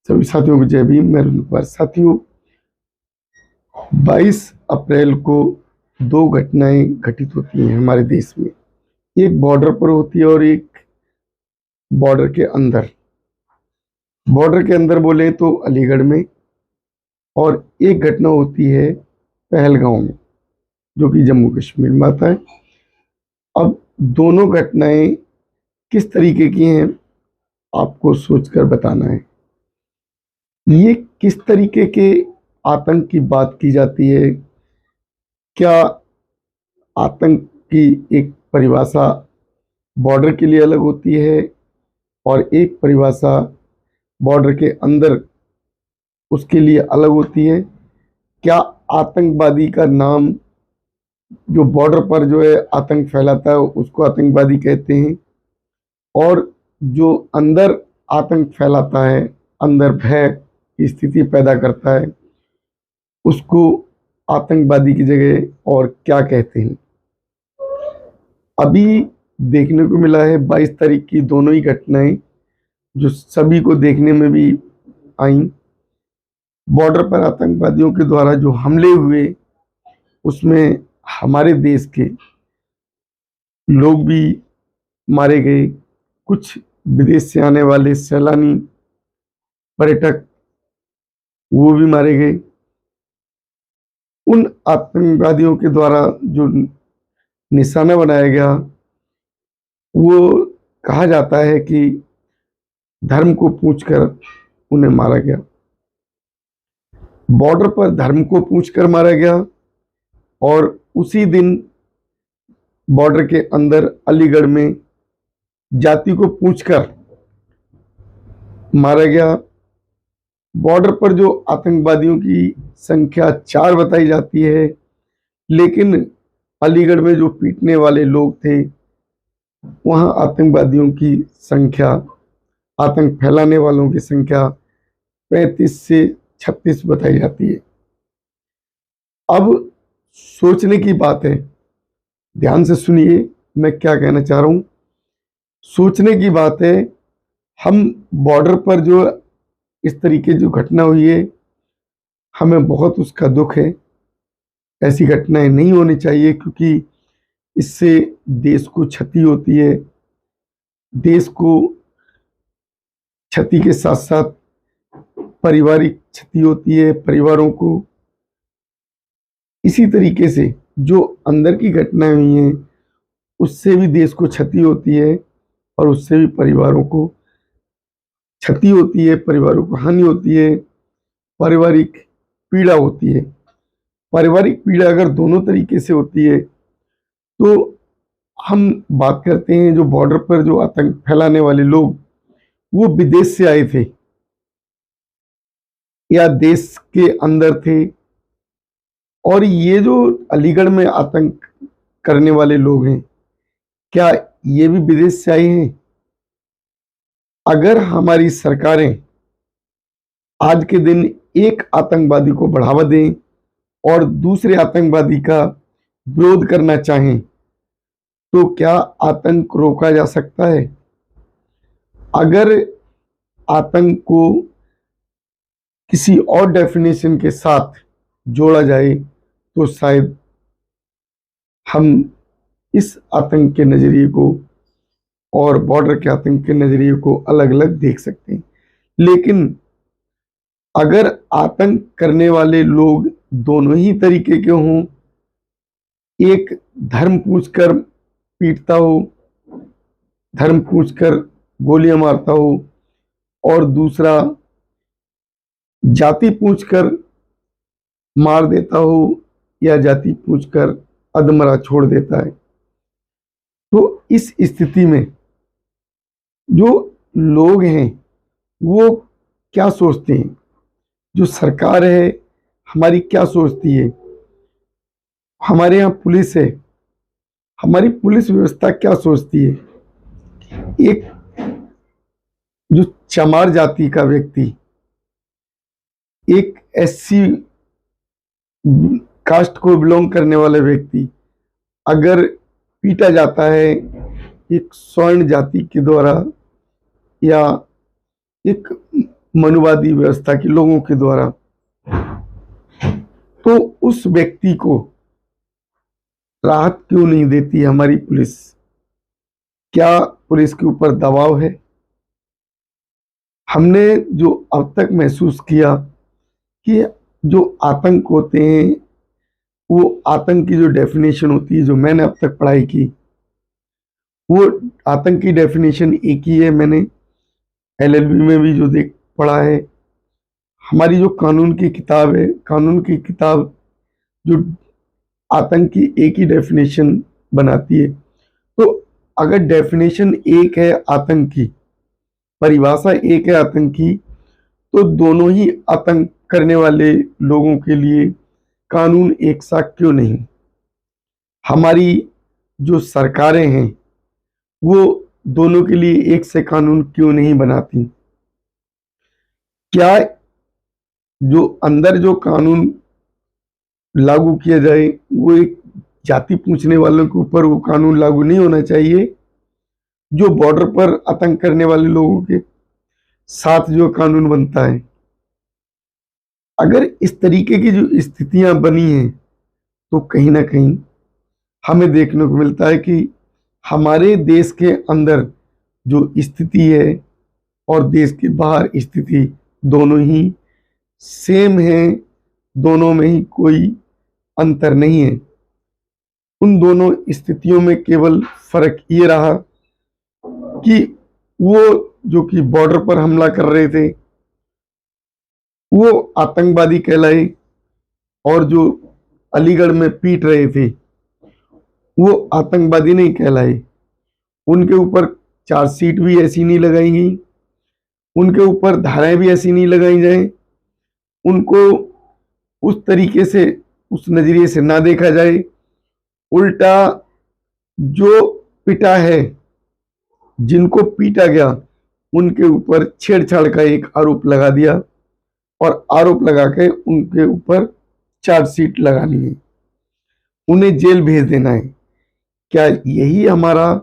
सभी साथियों को जय भीम। मैं रुद्र कुमार। साथियों, 22 अप्रैल को दो घटनाएं घटित होती हैं हमारे देश में। एक बॉर्डर पर होती है और एक बॉर्डर के अंदर। बॉर्डर के अंदर बोले तो अलीगढ़ में, और एक घटना होती है पहलगांव में, जो कि जम्मू कश्मीर में आता है। अब दोनों घटनाएं किस तरीके की हैं, आपको सोचकर बताना है। ये किस तरीके के आतंक की बात की जाती है? क्या आतंक की एक परिभाषा बॉर्डर के लिए अलग होती है और एक परिभाषा बॉर्डर के अंदर उसके लिए अलग होती है? क्या आतंकवादी का नाम जो बॉर्डर पर जो है आतंक फैलाता है उसको आतंकवादी कहते हैं, और जो अंदर आतंक फैलाता है, अंदर भय की स्थिति पैदा करता है, उसको आतंकवादी की जगह और क्या कहते हैं? अभी देखने को मिला है 22 तारीख की दोनों ही घटनाएं, जो सभी को देखने में भी आई। बॉर्डर पर आतंकवादियों के द्वारा जो हमले हुए, उसमें हमारे देश के लोग भी मारे गए। कुछ विदेश से आने वाले सैलानी पर्यटक, वो भी मारे गए। उन आतंकवादियों के द्वारा जो निशाना बनाया गया, वो कहा जाता है कि धर्म को पूछकर उन्हें मारा गया। बॉर्डर पर धर्म को पूछकर मारा गया, और उसी दिन बॉर्डर के अंदर अलीगढ़ में जाति को पूछकर मारा गया। बॉर्डर पर जो आतंकवादियों की संख्या 4 बताई जाती है, लेकिन अलीगढ़ में जो पीटने वाले लोग थे, वहां आतंकवादियों की संख्या, आतंक फैलाने वालों की संख्या 35 से 36 बताई जाती है। अब सोचने की बात है, ध्यान से सुनिए मैं क्या कहना चाह रहा हूं। सोचने की बात है, हम बॉर्डर पर जो इस तरीके जो घटना हुई है, हमें बहुत उसका दुख है। ऐसी घटनाएं नहीं होनी चाहिए, क्योंकि इससे देश को क्षति होती है। देश को क्षति के साथ साथ पारिवारिक क्षति होती है, परिवारों को। इसी तरीके से जो अंदर की घटनाएं हुई हैं, उससे भी देश को क्षति होती है, और उससे भी परिवारों को क्षति होती है, परिवारों को हानि होती है, पारिवारिक पीड़ा होती है। पारिवारिक पीड़ा अगर दोनों तरीके से होती है, तो हम बात करते हैं जो बॉर्डर पर जो आतंक फैलाने वाले लोग, वो विदेश से आए थे या देश के अंदर थे, और ये जो अलीगढ़ में आतंक करने वाले लोग हैं, क्या ये भी विदेश से आए हैं? अगर हमारी सरकारें आज के दिन एक आतंकवादी को बढ़ावा दें और दूसरे आतंकवादी का विरोध करना चाहें, तो क्या आतंक रोका जा सकता है? अगर आतंक को किसी और डेफिनेशन के साथ जोड़ा जाए, तो शायद हम इस आतंक के नजरिए को और बॉर्डर के आतंक के नजरिए को अलग अलग देख सकते हैं। लेकिन अगर आतंक करने वाले लोग दोनों ही तरीके के हों, एक धर्म पूछकर पीटता हो, धर्म पूछकर गोलियां मारता हो, और दूसरा जाति पूछकर मार देता हो या जाति पूछकर अधमरा छोड़ देता है, तो इस स्थिति में जो लोग हैं वो क्या सोचते हैं? जो सरकार है हमारी क्या सोचती है? हमारे यहाँ पुलिस है, हमारी पुलिस व्यवस्था क्या सोचती है? एक जो चमार जाति का व्यक्ति, एक एससी कास्ट को बिलोंग करने वाला व्यक्ति अगर पीटा जाता है एक स्वर्ण जाति के द्वारा, या एक मनुवादी व्यवस्था के लोगों के द्वारा, तो उस व्यक्ति को राहत क्यों नहीं देती हमारी पुलिस? क्या पुलिस के ऊपर दबाव है? हमने जो अब तक महसूस किया कि जो आतंक होते हैं, वो आतंक की जो डेफिनेशन होती है, जो मैंने अब तक पढ़ाई की, वो आतंक की डेफिनेशन एक ही है। मैंने एलएलबी में भी जो देख पढ़ा है। हमारी जो कानून की किताब है, कानून की किताब जो आतंक की एक ही डेफिनेशन बनाती है। तो अगर डेफिनेशन एक है आतंक की, परिभाषा एक है आतंक की, तो दोनों ही आतंक करने वाले लोगों के लिए कानून एक सा क्यों नहीं? हमारी जो सरकारें हैं, वो दोनों के लिए एक से कानून क्यों नहीं बनाती? क्या जो अंदर जो कानून लागू किया जाए, वो एक जाति पूछने वालों के ऊपर वो कानून लागू नहीं होना चाहिए? जो बॉर्डर पर आतंक करने वाले लोगों के साथ जो कानून बनता है, अगर इस तरीके की जो स्थितियां बनी हैं, तो कहीं ना कहीं हमें देखने को मिलता है कि हमारे देश के अंदर जो स्थिति है और देश के बाहर स्थिति दोनों ही सेम है, दोनों में ही कोई अंतर नहीं है। उन दोनों स्थितियों में केवल फर्क ये रहा कि वो जो कि बॉर्डर पर हमला कर रहे थे, वो आतंकवादी कहलाए, और जो अलीगढ़ में पीट रहे थे, वो आतंकवादी नहीं कहलाए। उनके ऊपर चार्जशीट भी ऐसी नहीं लगाई गई, उनके ऊपर धाराएं भी ऐसी नहीं लगाई जाए, उनको उस तरीके से, उस नजरिए से ना देखा जाए। उल्टा जो पिटा है, जिनको पीटा गया, उनके ऊपर छेड़छाड़ का एक आरोप लगा दिया और आरोप लगा के उनके ऊपर चार्जशीट लगानी है, उन्हें जेल भेज देना है। क्या यही हमारा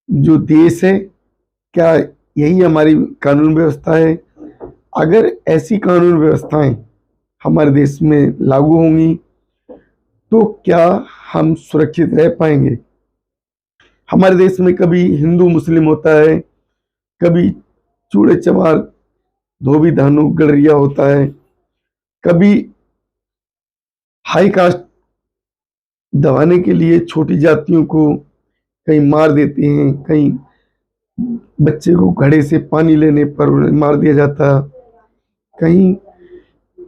जो देश है? क्या यही हमारी कानून व्यवस्था है? अगर ऐसी कानून व्यवस्थाएं हमारे देश में लागू होंगी, तो क्या हम सुरक्षित रह पाएंगे? हमारे देश में कभी हिंदू मुस्लिम होता है, कभी चूड़े चमार धोबी धानु गडरिया होता है, कभी हाई कास्ट दबाने के लिए छोटी जातियों को कहीं मार देते हैं, कहीं बच्चे को घड़े से पानी लेने पर उन्हें मार दिया जाता, कहीं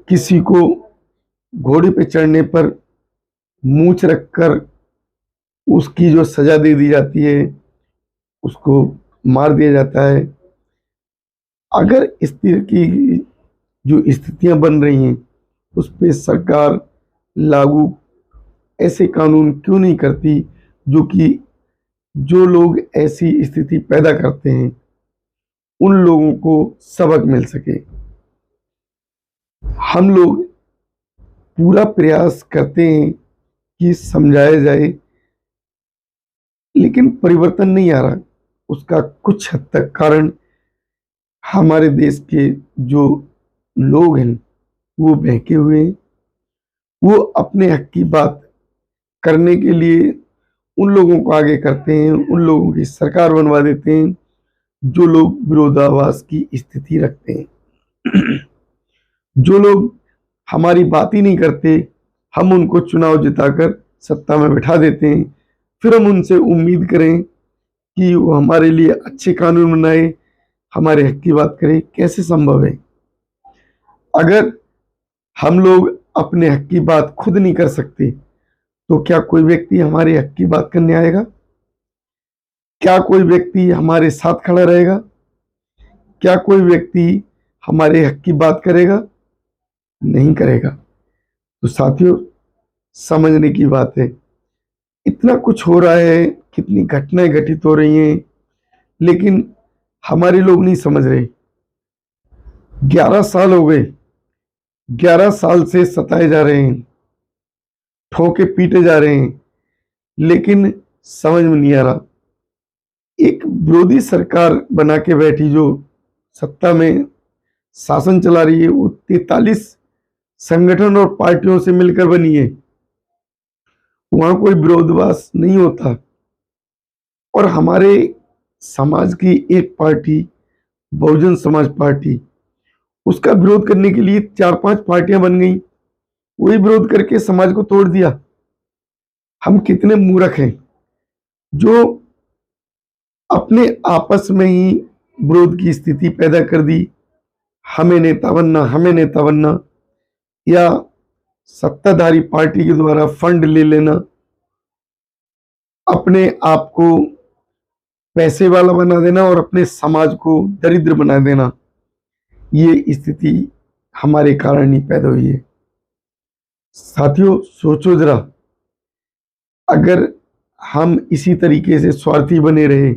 किसी को घोड़े पे चढ़ने पर मूंछ रखकर उसकी जो सजा दे दी जाती है, उसको मार दिया जाता है। अगर इस तरह की जो स्थितियां बन रही हैं, उस पे सरकार लागू ऐसे कानून क्यों नहीं करती, जो कि जो लोग ऐसी स्थिति पैदा करते हैं, उन लोगों को सबक मिल सके। हम लोग पूरा प्रयास करते हैं कि समझाया जाए, लेकिन परिवर्तन नहीं आ रहा। उसका कुछ हद तक कारण हमारे देश के जो लोग हैं, वो बहके हुए हैं। वो अपने हक की बात करने के लिए उन लोगों को आगे करते हैं, उन लोगों की सरकार बनवा देते हैं जो लोग विरोधाभास की स्थिति रखते हैं। जो लोग हमारी बात ही नहीं करते, हम उनको चुनाव जिताकर सत्ता में बिठा देते हैं, फिर हम उनसे उम्मीद करें कि वो हमारे लिए अच्छे कानून बनाए, हमारे हक की बात करें। कैसे संभव है? अगर हम लोग अपने हक की बात खुद नहीं कर सकते, तो क्या कोई व्यक्ति हमारे हक की बात करने आएगा? क्या कोई व्यक्ति हमारे साथ खड़ा रहेगा? क्या कोई व्यक्ति हमारे हक की बात करेगा? नहीं करेगा। तो साथियों, समझने की बात है, इतना कुछ हो रहा है, कितनी घटनाएं घटित हो रही हैं, लेकिन हमारे लोग नहीं समझ रहे। 11 साल हो गए, 11 साल से सताए जा रहे हैं, ठोके पीटे जा रहे हैं, लेकिन समझ में नहीं आ रहा। एक विरोधी सरकार बना के बैठी, जो सत्ता में शासन चला रही है वो 43 संगठन और पार्टियों से मिलकर बनी है। वहां कोई विरोधाभास नहीं होता। और हमारे समाज की एक पार्टी बहुजन समाज पार्टी, उसका विरोध करने के लिए 4-5 पार्टियां बन गई, वही विरोध करके समाज को तोड़ दिया। हम कितने मूर्ख हैं जो अपने आपस में ही विरोध की स्थिति पैदा कर दी। हमें नेता बनना, हमें नेता बनना, या सत्ताधारी पार्टी के द्वारा फंड ले लेना, अपने आप को पैसे वाला बना देना और अपने समाज को दरिद्र बना देना। ये स्थिति हमारे कारण ही पैदा हुई है। साथियों, सोचो जरा, अगर हम इसी तरीके से स्वार्थी बने रहे,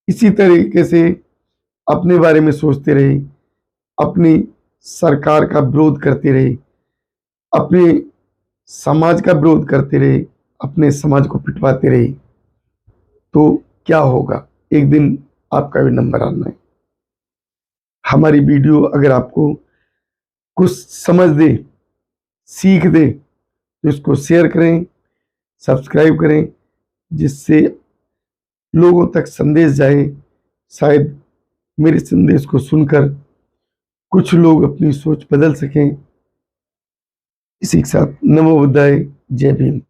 इसी तरीके से अपने बारे में सोचते रहे, अपनी सरकार का विरोध करते रहे, अपने समाज का विरोध करते रहे, अपने समाज को पिटवाते रहे, तो क्या होगा? एक दिन आपका भी नंबर आना है। हमारी वीडियो अगर आपको कुछ समझ दे, सीख दे, तो इसको शेयर करें, सब्सक्राइब करें, जिससे लोगों तक संदेश जाए। शायद मेरे संदेश को सुनकर कुछ लोग अपनी सोच बदल सकें। इसी के साथ नमो बुद्धाय, जय भीम।